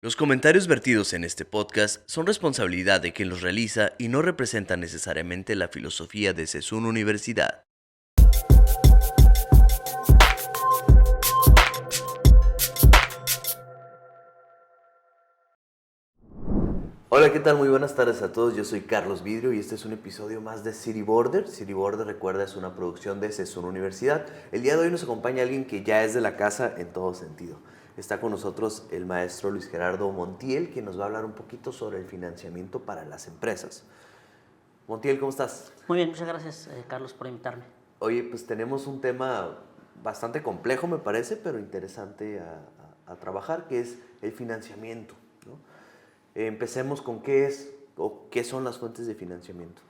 Los comentarios vertidos en este podcast son responsabilidad de quien los realiza y no representan necesariamente la filosofía de Sessun Universidad. Hola, ¿qué tal? Muy buenas tardes a todos. Yo soy Carlos Vidrio y este es un episodio más de City Border. City Border, recuerda, es una producción de Sessun Universidad. El día de hoy nos acompaña alguien que ya es de la casa en todo sentido. Está con nosotros el maestro Luis Gerardo Montiel, que nos va a hablar un poquito sobre el financiamiento para las empresas. Montiel, ¿cómo estás? Muy bien, muchas gracias, Carlos, por invitarme. Oye, pues tenemos un tema bastante complejo, me parece, pero interesante a trabajar, que es el financiamiento, ¿no? Empecemos con qué es o qué son las fuentes de financiamiento.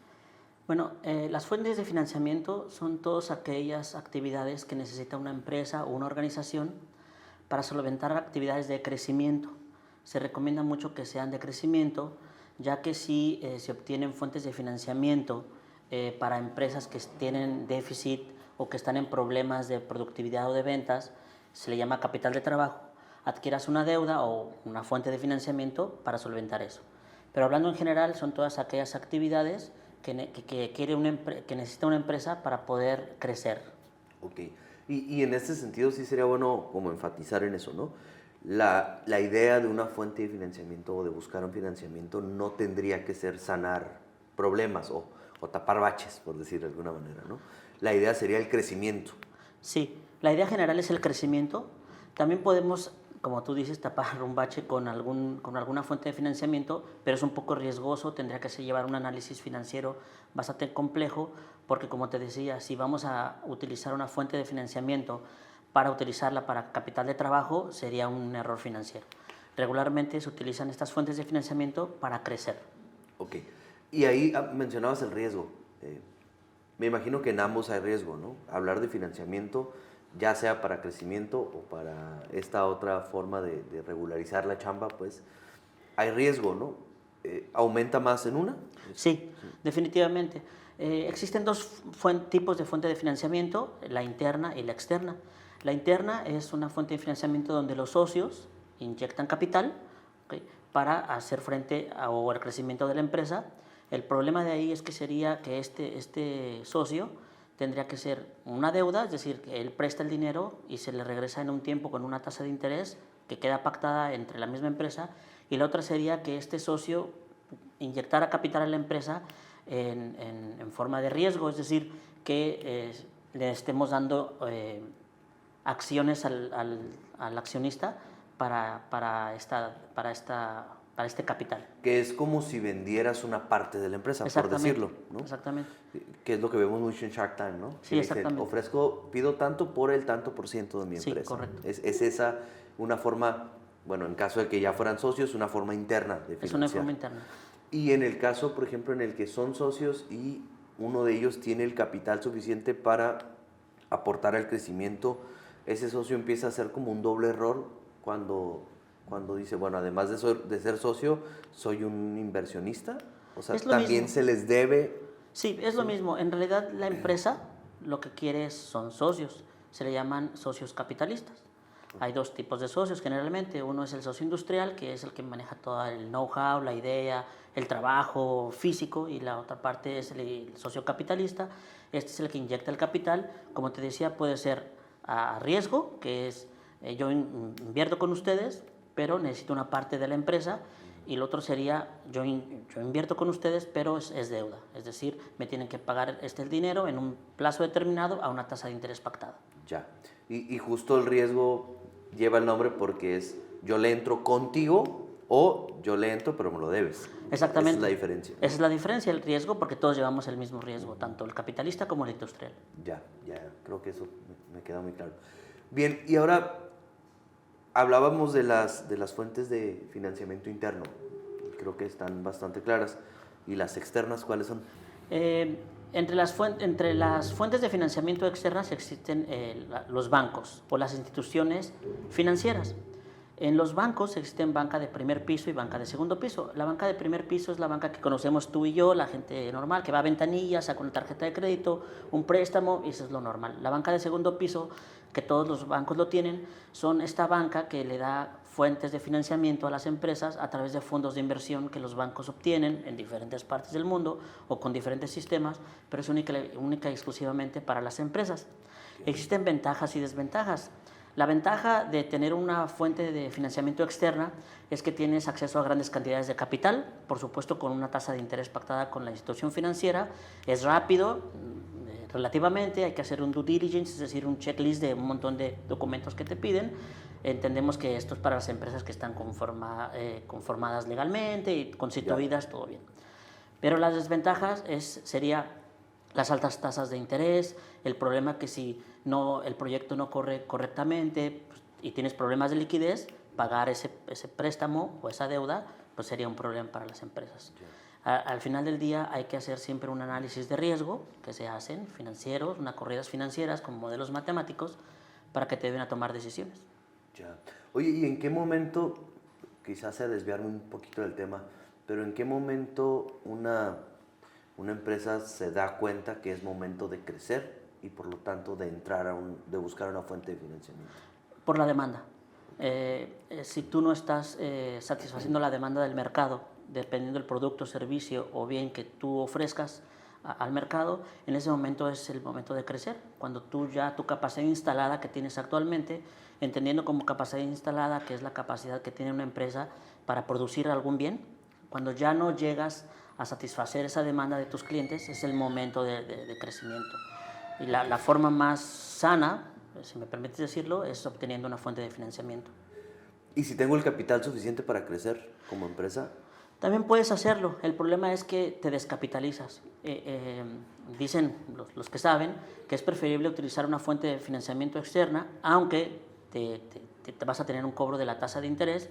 Bueno, las fuentes de financiamiento son todas aquellas actividades que necesita una empresa o una organización para solventar actividades de crecimiento. Se recomienda mucho que sean de crecimiento, ya que si se obtienen fuentes de financiamiento para empresas que tienen déficit o que están en problemas de productividad o de ventas, se le llama capital de trabajo. Adquieras una deuda o una fuente de financiamiento para solventar eso. Pero hablando en general, son todas aquellas actividades que necesita una empresa para poder crecer. Ok, y en este sentido sí sería bueno como enfatizar en eso, ¿no? La idea de una fuente de financiamiento o de buscar un financiamiento no tendría que ser sanar problemas o tapar baches, por decir de alguna manera, ¿no? La idea sería el crecimiento. Sí, la idea general es el crecimiento. También podemos, como tú dices, tapar un bache con alguna fuente de financiamiento, pero es un poco riesgoso, tendría que llevar un análisis financiero bastante complejo, porque como te decía, si vamos a utilizar una fuente de financiamiento para utilizarla para capital de trabajo, sería un error financiero. Regularmente se utilizan estas fuentes de financiamiento para crecer. Ok, y ahí mencionabas el riesgo. Me imagino que en ambos hay riesgo, ¿no? Hablar de financiamiento, ya sea para crecimiento o para esta otra forma de regularizar la chamba, pues hay riesgo, ¿no? ¿Aumenta más en una? Sí, definitivamente. Existen dos tipos de fuente de financiamiento, la interna y la externa. La interna es una fuente de financiamiento donde los socios inyectan capital, ¿okay?, para hacer frente al crecimiento de la empresa. El problema de ahí es que sería que este socio tendría que ser una deuda, es decir, que él presta el dinero y se le regresa en un tiempo con una tasa de interés que queda pactada entre la misma empresa, y la otra sería que este socio inyectara capital a la empresa en forma de riesgo, es decir, que le estemos dando acciones al accionista para este capital. Que es como si vendieras una parte de la empresa, por decirlo, ¿no? Exactamente. Que es lo que vemos mucho en Shark Tank, ¿no? Sí, Que exactamente. ofrezco, pido tanto por el tanto por ciento de mi empresa. Sí, correcto. Es esa una forma, bueno, en caso de que ya fueran socios, una forma interna de financiar. Es una forma interna. Y en el caso, por ejemplo, en el que son socios y uno de ellos tiene el capital suficiente para aportar al crecimiento, ese socio empieza a hacer como un doble error cuando dice, bueno, además de ser socio, soy un inversionista. O sea, también mismo. se les debe. Sí, es lo mismo. En realidad la empresa lo que quiere son socios. Se le llaman socios capitalistas. Hay dos tipos de socios generalmente. Uno es el socio industrial, que es el que maneja todo el know-how, la idea, el trabajo físico, y la otra parte es el socio capitalista. Este es el que inyecta el capital. Como te decía, puede ser a riesgo, que es yo invierto con ustedes, pero necesito una parte de la empresa. Y el otro sería, yo invierto con ustedes, pero es deuda. Es decir, me tienen que pagar el dinero en un plazo determinado a una tasa de interés pactada. Ya. Y justo el riesgo lleva el nombre porque es yo le entro contigo o yo le entro pero me lo debes. Exactamente. Esa es la diferencia. Esa es la diferencia, el riesgo, porque todos llevamos el mismo riesgo, tanto el capitalista como el industrial. Ya, creo que eso me queda muy claro. Bien, y ahora hablábamos de las fuentes de financiamiento interno. Creo que están bastante claras. ¿Y las externas cuáles son? Entre las fuentes de financiamiento externas existen los bancos o las instituciones financieras. En los bancos existen banca de primer piso y banca de segundo piso. La banca de primer piso es la banca que conocemos tú y yo, la gente normal, que va a ventanillas, saca una tarjeta de crédito, un préstamo, y eso es lo normal. La banca de segundo piso, que todos los bancos lo tienen, son esta banca que le da fuentes de financiamiento a las empresas a través de fondos de inversión que los bancos obtienen en diferentes partes del mundo o con diferentes sistemas, pero es única y exclusivamente para las empresas. Existen ventajas y desventajas. La ventaja de tener una fuente de financiamiento externa es que tienes acceso a grandes cantidades de capital, por supuesto con una tasa de interés pactada con la institución financiera, es rápido, relativamente, hay que hacer un due diligence, es decir, un checklist de un montón de documentos que te piden. Entendemos que esto es para las empresas que están conformadas legalmente y constituidas, todo bien. Pero las desventajas sería las altas tasas de interés, el problema que si el proyecto no corre correctamente pues, y tienes problemas de liquidez, pagar ese préstamo o esa deuda pues sería un problema para las empresas. Al final del día hay que hacer siempre un análisis de riesgo que se hacen financieros, unas corridas financieras con modelos matemáticos para que te ayuden a tomar decisiones. Ya. Oye, ¿y en qué momento, quizás sea desviarme un poquito del tema, pero en qué momento una empresa se da cuenta que es momento de crecer y por lo tanto de de buscar una fuente de financiamiento? Por la demanda. Si tú no estás satisfaciendo la demanda del mercado, dependiendo del producto, servicio o bien que tú ofrezcas al mercado, en ese momento es el momento de crecer. Cuando tu capacidad instalada que tienes actualmente, entendiendo como capacidad instalada que es la capacidad que tiene una empresa para producir algún bien, cuando ya no llegas a satisfacer esa demanda de tus clientes, es el momento de crecimiento. Y la forma más sana, si me permites decirlo, es obteniendo una fuente de financiamiento. ¿Y si tengo el capital suficiente para crecer como empresa? También puedes hacerlo, el problema es que te descapitalizas. Dicen los que saben que es preferible utilizar una fuente de financiamiento externa, aunque te vas a tener un cobro de la tasa de interés,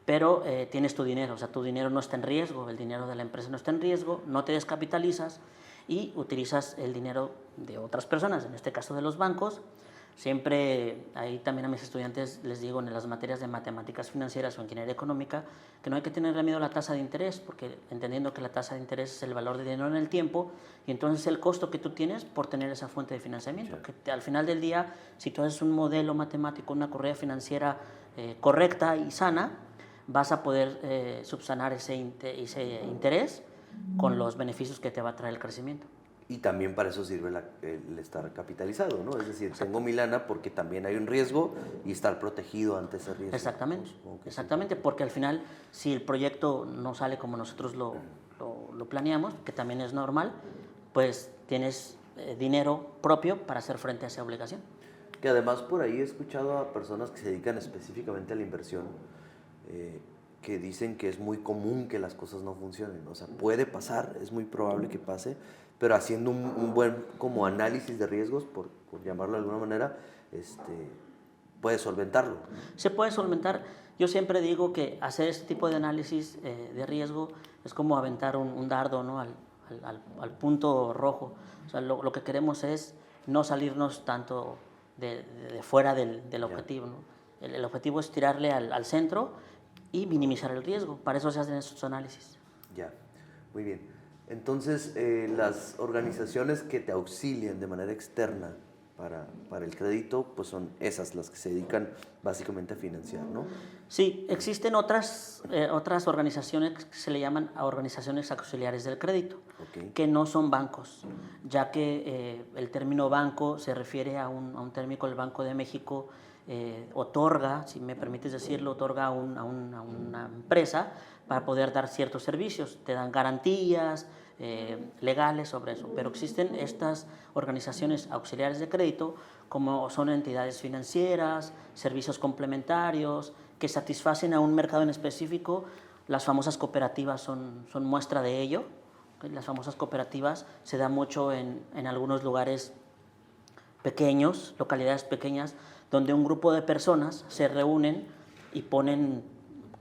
pero tienes tu dinero, o sea, tu dinero no está en riesgo, el dinero de la empresa no está en riesgo, no te descapitalizas y utilizas el dinero de otras personas, en este caso de los bancos. Siempre, ahí también a mis estudiantes les digo en las materias de matemáticas financieras o ingeniería económica que no hay que tenerle miedo a la tasa de interés, porque entendiendo que la tasa de interés es el valor de dinero en el tiempo y entonces el costo que tú tienes por tener esa fuente de financiamiento, sí. Que al final del día, si tú haces un modelo matemático, una corrida financiera correcta y sana, vas a poder subsanar ese interés con los beneficios que te va a traer el crecimiento. Y también para eso sirve el estar capitalizado, ¿no? Es decir, tengo mi lana porque también hay un riesgo y estar protegido ante ese riesgo. Exactamente, exactamente, porque al final, si el proyecto no sale como nosotros lo planeamos, que también es normal, pues tienes dinero propio para hacer frente a esa obligación. Que además por ahí he escuchado a personas que se dedican específicamente a la inversión, que dicen que es muy común que las cosas no funcionen. O sea, puede pasar, es muy probable que pase, pero haciendo un buen como análisis de riesgos, por llamarlo de alguna manera, puede solventarlo. Se puede solventar. Yo siempre digo que hacer este tipo de análisis de riesgo es como aventar un dardo, ¿no? al punto rojo. O sea, lo que queremos es no salirnos tanto de fuera del objetivo, ¿no? El objetivo es tirarle al centro y minimizar el riesgo. Para eso se hacen estos análisis. Ya, muy bien. Entonces, las organizaciones que te auxilian de manera externa para el crédito, pues son esas las que se dedican básicamente a financiar, ¿no? Sí, existen otras organizaciones que se le llaman organizaciones auxiliares del crédito, okay, que no son bancos, ya que el término banco se refiere a un término que el Banco de México otorga, si me permites decirlo, otorga a una empresa para poder dar ciertos servicios, te dan garantías legales sobre eso, pero existen estas organizaciones auxiliares de crédito como son entidades financieras, servicios complementarios que satisfacen a un mercado en específico. Las famosas cooperativas son muestra de ello. Las famosas cooperativas se da mucho en algunos lugares pequeños, localidades pequeñas, donde un grupo de personas se reúnen y ponen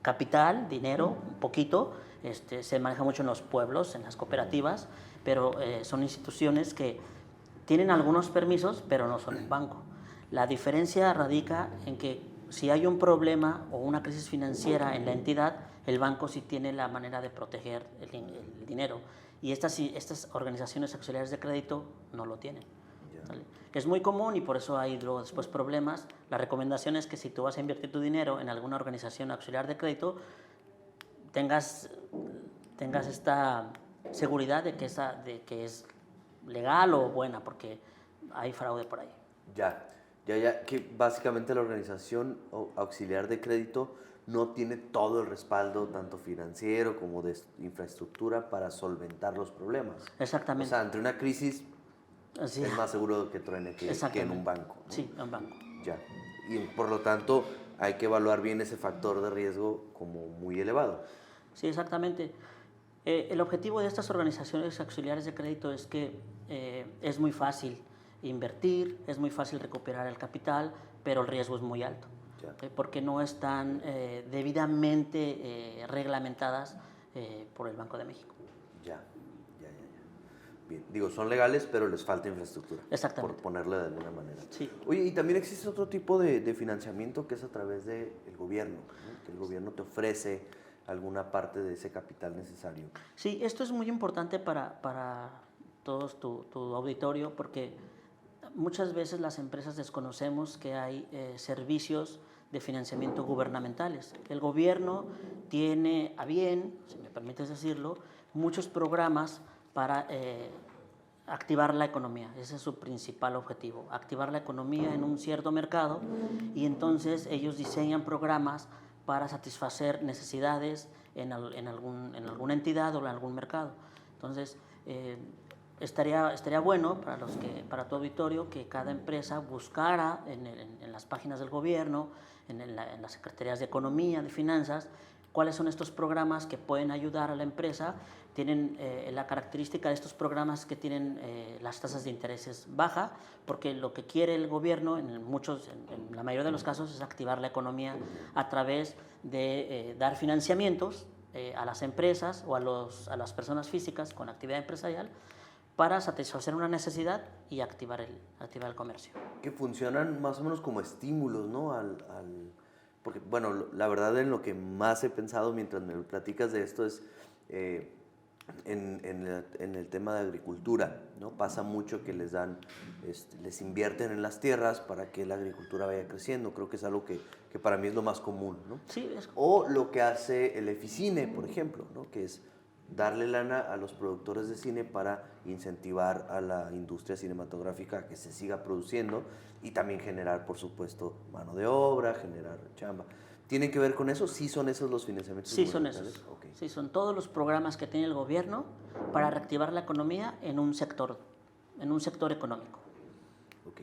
capital, dinero, un poquito. Se maneja mucho en los pueblos, en las cooperativas, pero son instituciones que tienen algunos permisos, pero no son un banco. La diferencia radica en que si hay un problema o una crisis financiera en la entidad, el banco sí tiene la manera de proteger el dinero. Y estas organizaciones auxiliares de crédito no lo tienen. Ya. ¿Sale? Es muy común y por eso hay luego después problemas. La recomendación es que si tú vas a invertir tu dinero en alguna organización auxiliar de crédito, tengas esta seguridad de que es legal o buena, porque hay fraude por ahí. Ya, que básicamente la organización auxiliar de crédito no tiene todo el respaldo, tanto financiero como de infraestructura, para solventar los problemas. Exactamente. O sea, ante una crisis Así es más seguro que truene que en un banco, ¿no? Sí, en un banco. Ya. Y por lo tanto hay que evaluar bien ese factor de riesgo como muy elevado. Sí, exactamente. El objetivo de estas organizaciones auxiliares de crédito es que es muy fácil invertir, es muy fácil recuperar el capital, pero el riesgo es muy alto, porque no están debidamente reglamentadas por el Banco de México. Ya. Bien, digo, son legales, pero les falta infraestructura. Exactamente. Por ponerlo de alguna manera. Sí. Oye, y también existe otro tipo de financiamiento que es a través del gobierno, ¿no? Que el gobierno te ofrece alguna parte de ese capital necesario. Sí, esto es muy importante para todos tu auditorio, porque muchas veces las empresas desconocemos que hay servicios de financiamiento gubernamentales. El gobierno tiene a bien, si me permites decirlo, muchos programas para activar la economía. Ese es su principal objetivo, activar la economía en un cierto mercado, y entonces ellos diseñan programas para satisfacer necesidades en alguna entidad o en algún mercado. Entonces, estaría bueno para tu auditorio que cada empresa buscara en las páginas del gobierno, en las secretarías de Economía, de Finanzas, cuáles son estos programas que pueden ayudar a la empresa. Tienen la característica de estos programas que tienen las tasas de intereses baja, porque lo que quiere el gobierno en la mayoría de los casos es activar la economía a través de dar financiamientos a las empresas o a las personas físicas con actividad empresarial para satisfacer una necesidad y activar el comercio. Que funcionan más o menos como estímulos, ¿no? Porque, bueno, la verdad en lo que más he pensado mientras me platicas de esto es en el tema de agricultura, ¿no? Pasa mucho que les invierten en las tierras para que la agricultura vaya creciendo. Creo que es algo que para mí es lo más común, ¿no? Sí, O lo que hace el Eficine, por ejemplo, ¿no? Que es darle lana a los productores de cine para incentivar a la industria cinematográfica a que se siga produciendo y también generar, por supuesto, mano de obra, generar chamba. ¿Tienen que ver con eso? ¿Sí son esos los financiamientos? Sí, son esos. Okay. Sí, son todos los programas que tiene el gobierno para reactivar la economía en un sector económico. Ok.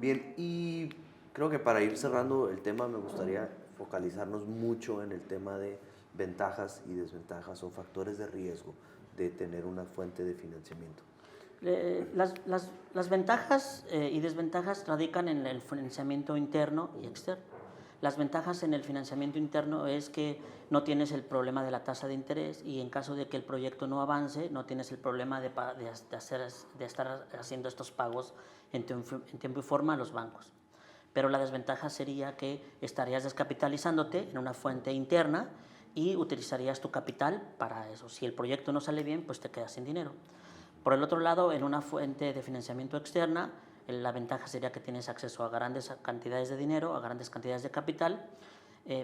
Bien, y creo que para ir cerrando el tema me gustaría focalizarnos mucho en el tema de ventajas y desventajas o factores de riesgo de tener una fuente de financiamiento. Las ventajas y desventajas radican en el financiamiento interno y externo. Las ventajas en el financiamiento interno es que no tienes el problema de la tasa de interés, y en caso de que el proyecto no avance, no tienes el problema de estar haciendo estos pagos en tiempo y forma a los bancos. Pero la desventaja sería que estarías descapitalizándote en una fuente interna y utilizarías tu capital para eso. Si el proyecto no sale bien, pues te quedas sin dinero. Por el otro lado, en una fuente de financiamiento externa, la ventaja sería que tienes acceso a grandes cantidades de dinero, a grandes cantidades de capital,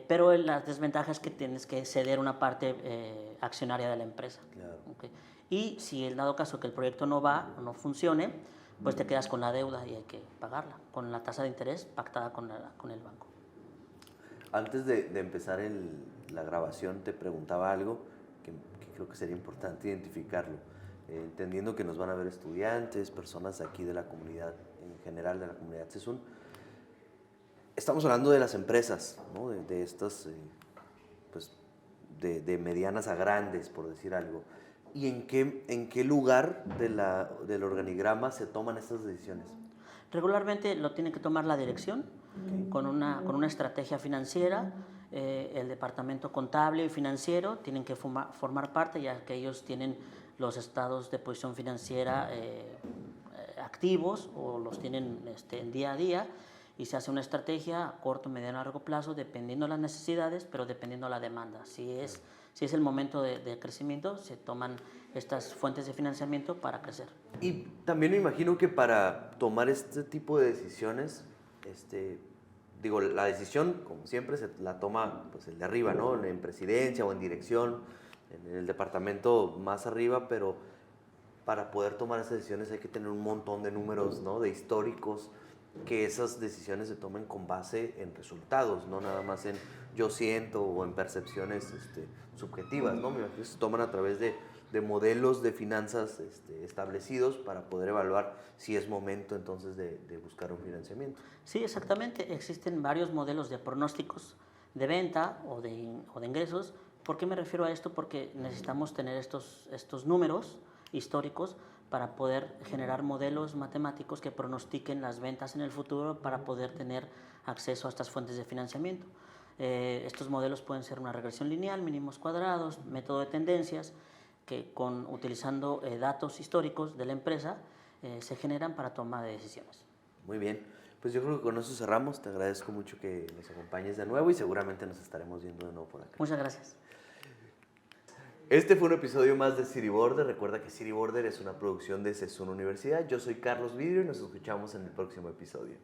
pero la desventaja es que tienes que ceder una parte accionaria de la empresa. Claro. ¿Okay? Y si en dado caso que el proyecto no va o no funcione, pues te quedas con la deuda y hay que pagarla, con la tasa de interés pactada con el banco. Antes de empezar la grabación te preguntaba algo que creo que sería importante identificarlo. Entendiendo que nos van a ver estudiantes, personas aquí de la comunidad, en general de la comunidad Sezún. Estamos hablando de las empresas, ¿no? de estas, pues, de medianas a grandes, por decir algo. ¿Y en qué lugar del organigrama se toman estas decisiones? Regularmente lo tiene que tomar la dirección, con una estrategia financiera. El departamento contable y financiero tienen que formar parte, ya que ellos tienen los estados de posición financiera activos o los tienen en día a día, y se hace una estrategia a corto, mediano, a largo plazo, dependiendo de las necesidades, pero dependiendo de la demanda. Si es el momento de crecimiento, se toman estas fuentes de financiamiento para crecer. Y también me imagino que para tomar este tipo de decisiones, la decisión, como siempre, se la toma pues, el de arriba, ¿no? En presidencia o en dirección, en el departamento más arriba, pero para poder tomar esas decisiones hay que tener un montón de números, ¿no? De históricos, que esas decisiones se tomen con base en resultados, no nada más en yo siento o en percepciones subjetivas, ¿no? Me imagino que se toman a través de modelos de finanzas establecidos para poder evaluar si es momento entonces de buscar un financiamiento. Sí, exactamente. Existen varios modelos de pronósticos de venta o de ingresos. ¿Por qué me refiero a esto? Porque necesitamos tener estos números históricos para poder generar modelos matemáticos que pronostiquen las ventas en el futuro para poder tener acceso a estas fuentes de financiamiento. Estos modelos pueden ser una regresión lineal, mínimos cuadrados, método de tendencias, que utilizando datos históricos de la empresa se generan para toma de decisiones. Muy bien, pues yo creo que con eso cerramos. Te agradezco mucho que nos acompañes de nuevo y seguramente nos estaremos viendo de nuevo por acá. Muchas gracias. Este fue un episodio más de City Border. Recuerda que City Border es una producción de CESUN Universidad. Yo soy Carlos Vidrio y nos escuchamos en el próximo episodio.